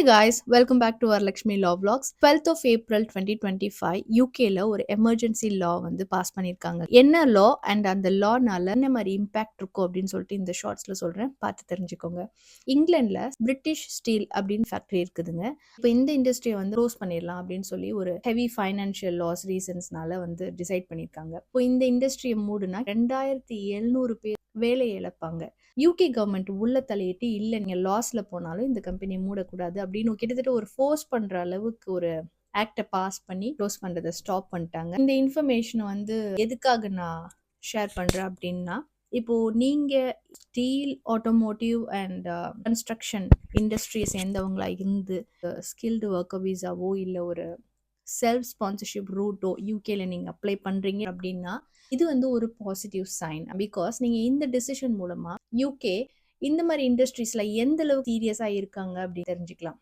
Hey guys, welcome back to our Lakshmi Law Vlogs. 12th of April 2025 யூகேல ஒரு emergency லா வந்து pass பண்ணியிருக்காங்க. என்ன லா அண்ட் அந்த லானால என்ன மாதிரி இம்பாக்ட் இருக்கும் அப்படின்னு சொல்லிட்டு இந்த ஷார்ட்ஸ்ல சொல்றேன், பார்த்து தெரிஞ்சுக்கோங்க. இங்கிலாந்துல பிரிட்டிஷ் ஸ்டீல் அப்படின்னு ஃபேக்டரி இருக்குதுங்க. இப்போ இந்த இண்டஸ்ட்ரியை வந்து க்ளோஸ் பண்ணிடலாம் அப்படின்னு சொல்லி ஒரு ஹெவி ஃபைனான்ஷியல் லாஸ் ரீசன்ஸ்னால வந்து டிசைட் பண்ணியிருக்காங்க. இப்போ இந்த இண்டஸ்ட்ரியை மூடுனா 2700 பேர் வேலையை இழப்பாங்க. யூகே கவர்மெண்ட் உள்ள தலையிட்டு இல்ல நீங்க லாஸ்ல போனாலும் இந்த கம்பெனி மூடக்கூடாது அப்படின்னு கிட்டத்தட்ட ஒரு ஃபோர்ஸ் பண்ற அளவுக்கு ஒரு ஆக்டை பாஸ் பண்ணி க்ளோஸ் பண்றதை ஸ்டாப் பண்ணிட்டாங்க. இந்த இன்ஃபர்மேஷனை வந்து எதுக்காக நான் ஷேர் பண்றேன் அப்படின்னா, இப்போ நீங்க ஸ்டீல், ஆட்டோமோட்டிவ் அண்ட் கன்ஸ்ட்ரக்ஷன் இண்டஸ்ட்ரியை சேர்ந்தவங்களா இருந்து ஸ்கில்டு ஒர்க்கர் விசாவோ இல்லை ஒரு செல்ஃப் ஸ்பான்சர்ஷிப் ரூட்டோ யூகேல நீங்க அப்ளை பண்றீங்க அப்படின்னா இது வந்து ஒரு பாசிட்டிவ் சைன். பிகாஸ் நீங்க இந்த டெசிஷன் மூலமா யூகே இந்த மாதிரி இண்டஸ்ட்ரீஸ்ல எந்த அளவுக்கு சீரியஸா இருக்காங்க அப்படின்னு தெரிஞ்சுக்கலாம்.